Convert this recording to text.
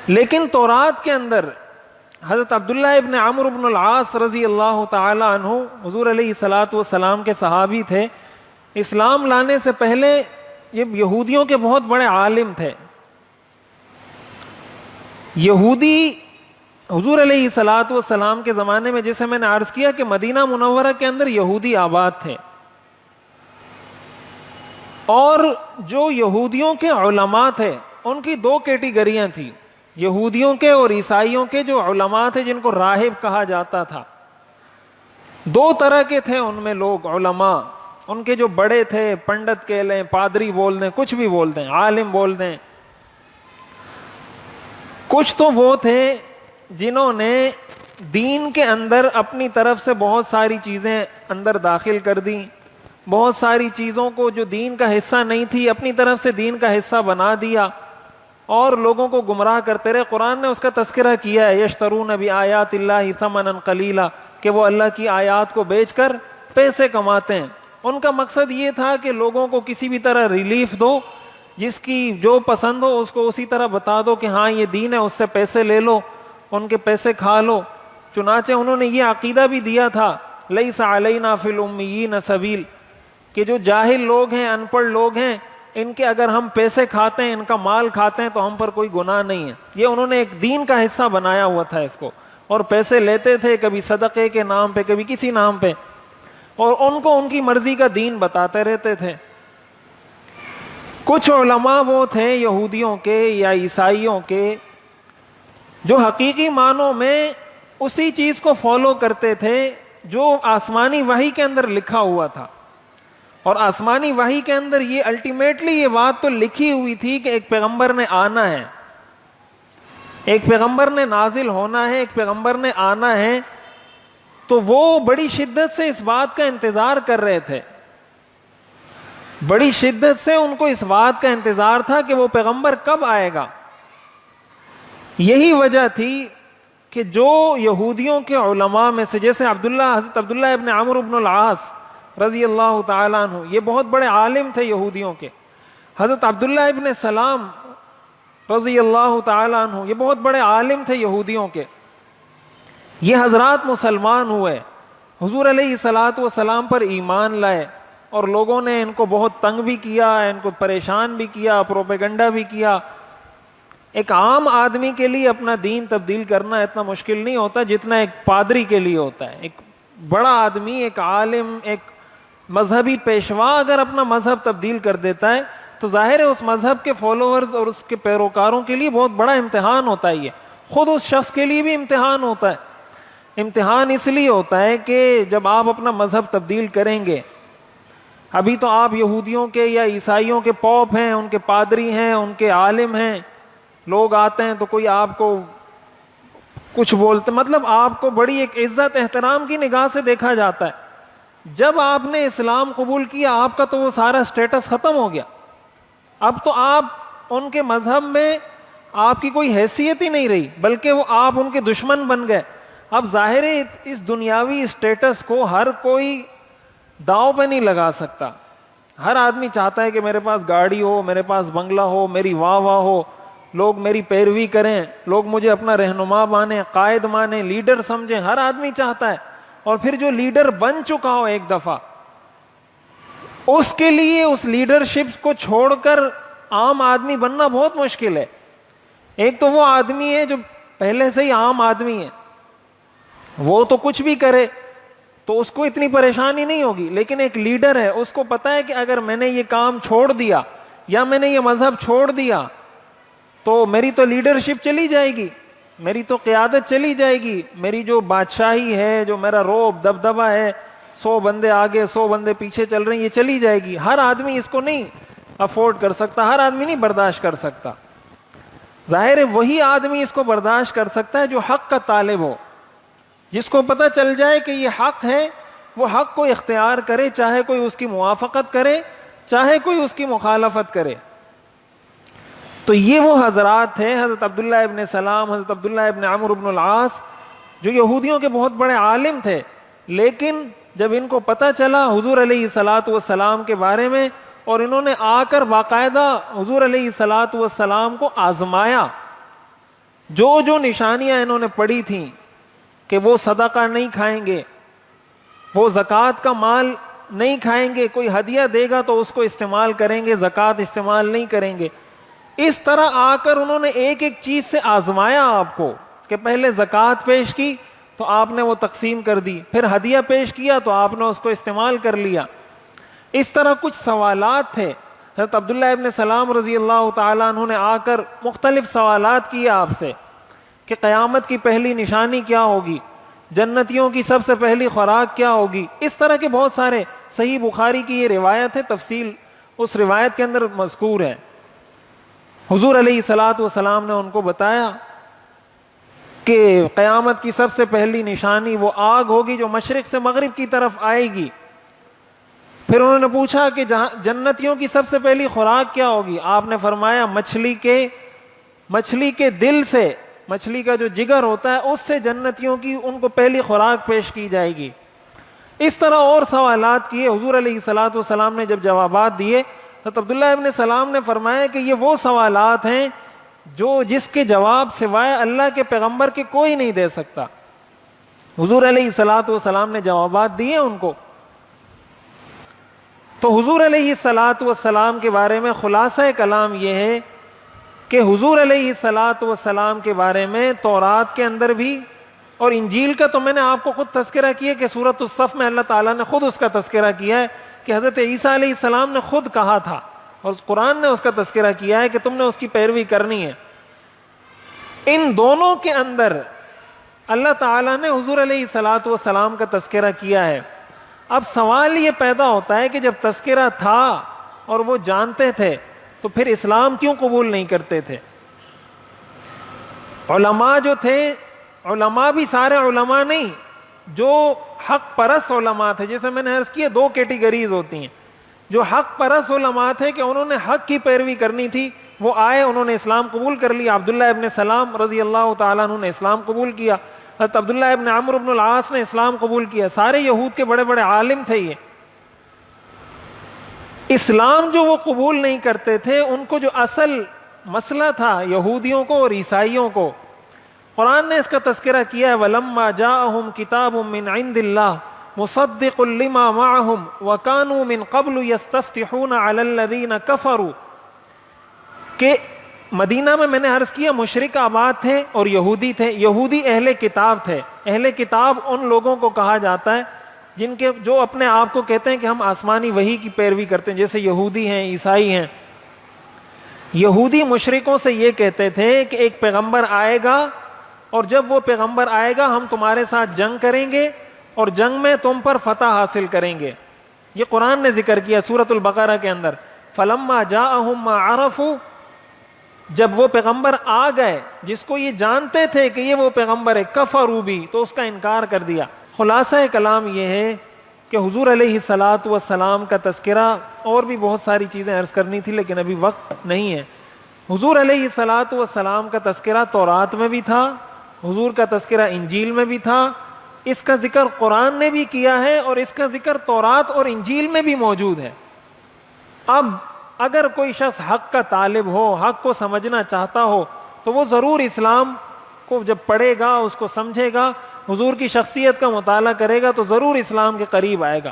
لیکن تورات کے اندر حضرت عبداللہ ابن عمرو بن العاص رضی اللہ تعالی عنہ حضور علیہ الصلوۃ والسلام کے صحابی تھے. اسلام لانے سے پہلے یہ یہودیوں کے بہت بڑے عالم تھے. یہودی حضور علیہ الصلوۃ والسلام کے زمانے میں، جیسے میں نے عرض کیا کہ مدینہ منورہ کے اندر یہودی آباد تھے، اور جو یہودیوں کے علماء تھے ان کی دو کیٹیگریاں تھیں، یہودیوں کے اور عیسائیوں کے جو علماء تھے جن کو راہب کہا جاتا تھا. دو طرح کے تھے ان میں لوگ، علماء. ان کے جو بڑے تھے، پنڈت کہہ لیں، پادری بول دیں، کچھ بھی بول دیں، عالم بول دیں. کچھ تو وہ تھے جنہوں نے دین کے اندر اپنی طرف سے بہت ساری چیزیں اندر داخل کر دیں، بہت ساری چیزوں کو جو دین کا حصہ نہیں تھی اپنی طرف سے دین کا حصہ بنا دیا اور لوگوں کو گمراہ کرتے رہے. قرآن نے اس کا تذکرہ کیا ہے، یشترون بآیات اللہ ثمنا قلیلا، کہ وہ اللہ کی آیات کو بیچ کر پیسے کماتے ہیں. ان کا مقصد یہ تھا کہ لوگوں کو کسی بھی طرح ریلیف دو، جس کی جو پسند ہو اس کو اسی طرح بتا دو کہ ہاں یہ دین ہے، اس سے پیسے لے لو، ان کے پیسے کھا لو. چنانچہ انہوں نے یہ عقیدہ بھی دیا تھا، لیس علینا فی الامیین سبیل، کہ جو جاہل لوگ ہیں، ان پڑھ لوگ ہیں، ان کے اگر ہم پیسے کھاتے ہیں، ان کا مال کھاتے ہیں تو ہم پر کوئی گناہ نہیں ہے. یہ انہوں نے ایک دین کا حصہ بنایا ہوا تھا اس کو، اور پیسے لیتے تھے کبھی صدقے کے نام پہ، کبھی کسی نام پہ، اور ان کو ان کی مرضی کا دین بتاتے رہتے تھے. کچھ علماء وہ تھے یہودیوں کے یا عیسائیوں کے جو حقیقی معنوں میں اسی چیز کو فالو کرتے تھے جو آسمانی وحی کے اندر لکھا ہوا تھا. اور آسمانی وحی کے اندر یہ الٹیمیٹلی یہ بات تو لکھی ہوئی تھی کہ ایک پیغمبر نے آنا ہے، ایک پیغمبر نے نازل ہونا ہے، ایک پیغمبر نے آنا ہے. تو وہ بڑی شدت سے اس بات کا انتظار کر رہے تھے، بڑی شدت سے ان کو اس بات کا انتظار تھا کہ وہ پیغمبر کب آئے گا. یہی وجہ تھی کہ جو یہودیوں کے علماء میں سے، جیسے حضرت عبداللہ ابن عمرو بن العاص رضی اللہ تعالیٰ عنہ، یہ بہت بڑے عالم تھے یہودیوں کے. حضرت عبداللہ ابن سلام رضی اللہ تعالیٰ عنہ، یہ بہت بڑے عالم تھے یہودیوں کے. یہ حضرات مسلمان ہوئے، حضور علیہ الصلوۃ والسلام پر ایمان لائے، اور لوگوں نے ان کو بہت تنگ بھی کیا، ان کو پریشان بھی کیا، پروپیگنڈا بھی کیا. ایک عام آدمی کے لیے اپنا دین تبدیل کرنا اتنا مشکل نہیں ہوتا جتنا ایک پادری کے لیے ہوتا ہے. ایک بڑا آدمی، ایک عالم، ایک مذہبی پیشوا اگر اپنا مذہب تبدیل کر دیتا ہے تو ظاہر ہے اس مذہب کے فالوورز اور اس کے پیروکاروں کے لیے بہت بڑا امتحان ہوتا ہے. یہ خود اس شخص کے لیے بھی امتحان ہوتا ہے. امتحان اس لیے ہوتا ہے کہ جب آپ اپنا مذہب تبدیل کریں گے، ابھی تو آپ یہودیوں کے یا عیسائیوں کے پوپ ہیں، ان کے پادری ہیں، ان کے عالم ہیں، لوگ آتے ہیں تو کوئی آپ کو کچھ بولتے، مطلب آپ کو بڑی ایک عزت احترام کی نگاہ سے دیکھا جاتا ہے. جب آپ نے اسلام قبول کیا، آپ کا تو وہ سارا سٹیٹس ختم ہو گیا. اب تو آپ ان کے مذہب میں آپ کی کوئی حیثیت ہی نہیں رہی، بلکہ وہ آپ ان کے دشمن بن گئے. اب ظاہر ہے اس دنیاوی سٹیٹس کو ہر کوئی داؤ پہ نہیں لگا سکتا. ہر آدمی چاہتا ہے کہ میرے پاس گاڑی ہو، میرے پاس بنگلہ ہو، میری واہ واہ ہو، لوگ میری پیروی کریں، لوگ مجھے اپنا رہنما مانیں، قائد مانیں، لیڈر سمجھیں. ہر آدمی چاہتا ہے. اور پھر جو لیڈر بن چکا ہو ایک دفعہ، اس کے لیے اس لیڈرشپ کو چھوڑ کر عام آدمی بننا بہت مشکل ہے. ایک تو وہ آدمی ہے جو پہلے سے ہی عام آدمی ہے، وہ تو کچھ بھی کرے تو اس کو اتنی پریشانی نہیں ہوگی. لیکن ایک لیڈر ہے، اس کو پتا ہے کہ اگر میں نے یہ کام چھوڑ دیا یا میں نے یہ مذہب چھوڑ دیا تو میری تو لیڈرشپ چلی جائے گی، میری تو قیادت چلی جائے گی، میری جو بادشاہی ہے، جو میرا روب دبدبہ ہے، 100 بندے آگے 100 بندے پیچھے چل رہے ہیں، یہ چلی جائے گی. ہر آدمی اس کو نہیں افورڈ کر سکتا، ہر آدمی نہیں برداشت کر سکتا. ظاہر ہے وہی آدمی اس کو برداشت کر سکتا ہے جو حق کا طالب ہو، جس کو پتہ چل جائے کہ یہ حق ہے، وہ حق کو اختیار کرے، چاہے کوئی اس کی موافقت کرے، چاہے کوئی اس کی مخالفت کرے. تو یہ وہ حضرات تھے، حضرت عبداللہ ابن سلام، حضرت عبداللہ ابن عمرو بن العاص، جو یہودیوں کے بہت بڑے عالم تھے. لیکن جب ان کو پتہ چلا حضور علیہ الصلوۃ والسلام کے بارے میں، اور انہوں نے آ کر باقاعدہ حضور علیہ الصلوۃ والسلام کو آزمایا جو جو نشانیاں انہوں نے پڑھی تھیں کہ وہ صدقہ نہیں کھائیں گے، وہ زکوٰۃ کا مال نہیں کھائیں گے، کوئی ہدیہ دے گا تو اس کو استعمال کریں گے، زکوٰۃ استعمال نہیں کریں گے، اس طرح آ کر انہوں نے ایک ایک چیز سے آزمایا آپ کو کہ پہلے زکوٰۃ پیش کی تو آپ نے وہ تقسیم کر دی، پھر ہدیہ پیش کیا تو آپ نے اس کو استعمال کر لیا۔ اس طرح کچھ سوالات تھے، حضرت عبداللہ ابن سلام رضی اللہ تعالیٰ عنہ نے آ کر مختلف سوالات کیے آپ سے کہ قیامت کی پہلی نشانی کیا ہوگی، جنتیوں کی سب سے پہلی خوراک کیا ہوگی، اس طرح کے بہت سارے، صحیح بخاری کی یہ روایت ہے، تفصیل اس روایت کے اندر مذکور ہے۔ حضور علیہ الصلوۃ والسلام نے ان کو بتایا کہ قیامت کی سب سے پہلی نشانی وہ آگ ہوگی جو مشرق سے مغرب کی طرف آئے گی۔ پھر انہوں نے پوچھا کہ جنتیوں کی سب سے پہلی خوراک کیا ہوگی؟ آپ نے فرمایا مچھلی کے دل سے، مچھلی کا جو جگر ہوتا ہے اس سے جنتیوں کی ان کو پہلی خوراک پیش کی جائے گی۔ اس طرح اور سوالات کیے، حضور علیہ الصلوۃ والسلام نے جب جوابات دیے تو عبداللہ ابن سلام نے فرمایا کہ یہ وہ سوالات ہیں جس کے جواب سوائے اللہ کے پیغمبر کے کوئی نہیں دے سکتا۔ حضور علیہ الصلوۃ والسلام نے جوابات دیے ان کو۔ تو حضور علیہ الصلوۃ والسلام کے بارے میں خلاصہ کلام یہ ہے کہ حضور علیہ الصلوۃ والسلام کے بارے میں تورات کے اندر بھی اور انجیل کا تو میں نے آپ کو خود تذکرہ کیا کہ سورۃ الصف میں اللہ تعالیٰ نے خود اس کا تذکرہ کیا ہے کہ حضرت عیسیٰ علیہ السلام نے خود کہا تھا، اور قرآن نے اس کا تذکرہ کیا ہے کہ تم نے اس کی پیروی کرنی ہے۔ ان دونوں کے اندر اللہ تعالیٰ نے حضور علیہ الصلوۃ والسلام کا تذکرہ کیا ہے۔ اب سوال یہ پیدا ہوتا ہے کہ جب تذکرہ تھا اور وہ جانتے تھے تو پھر اسلام کیوں قبول نہیں کرتے تھے؟ علماء جو تھے، علماء بھی سارے علماء نہیں، جو حق پرست علماء تھے، جیسے میں نے عرض کیا دو کیٹیگریز ہوتی ہیں، جو حق پرست علماء تھے کہ انہوں نے حق کی پیروی کرنی تھی، وہ آئے، انہوں نے اسلام قبول کر لیا۔ عبداللہ ابن سلام رضی اللہ تعالیٰ عنہ نے اسلام قبول کیا، حضرت عبداللہ ابن عمرو بن العاص نے اسلام قبول کیا، سارے یہود کے بڑے بڑے عالم تھے یہ۔ اسلام جو وہ قبول نہیں کرتے تھے، ان کو جو اصل مسئلہ تھا یہودیوں کو اور عیسائیوں کو، قرآن نے اس کا تذکرہ کیا ہے، وَلَمَّا جَاءَهُمْ كِتَابٌ مِّنْ عِندِ اللَّهِ مُصَدِّقٌ لِمَا مَعَهُمْ وَكَانُوا مِنْ قَبْلُ يَسْتَفْتِحُونَ عَلَى الَّذِينَ كَفَرُوا، کہ مدینہ میں نے عرض کیا مشرک آباد تھے اور یہودی تھے۔ یہودی اہل کتاب تھے۔ اہل کتاب ان لوگوں کو کہا جاتا ہے جو اپنے آپ کو کہتے ہیں کہ ہم آسمانی وحی کی پیروی کرتے ہیں، جیسے یہودی ہیں، عیسائی ہیں۔ یہودی مشرکوں سے یہ کہتے تھے کہ ایک پیغمبر آئے گا اور جب وہ پیغمبر آئے گا ہم تمہارے ساتھ جنگ کریں گے اور جنگ میں تم پر فتح حاصل کریں گے۔ یہ قرآن نے ذکر کیا سورۃ البقرہ کے اندر، فَلَمَّا جَاءَهُم مَّا عَرَفُوا، جب وہ پیغمبر آ گئے جس کو یہ جانتے تھے کہ یہ وہ پیغمبر ہے، کفروا بھی، تو اس کا انکار کر دیا۔ خلاصہ کلام یہ ہے کہ حضور علیہ الصلوۃ والسلام کا تذکرہ، اور بھی بہت ساری چیزیں عرض کرنی تھی لیکن ابھی وقت نہیں ہے۔ حضور علیہ الصلوۃ والسلام کا تذکرہ تورات میں بھی تھا، حضور کا تذکرہ انجیل میں بھی تھا، اس کا ذکر قرآن نے بھی کیا ہے اور اس کا ذکر تورات اور انجیل میں بھی موجود ہے۔ اب اگر کوئی شخص حق کا طالب ہو، حق کو سمجھنا چاہتا ہو، تو وہ ضرور اسلام کو جب پڑھے گا، اس کو سمجھے گا، حضور کی شخصیت کا مطالعہ کرے گا تو ضرور اسلام کے قریب آئے گا۔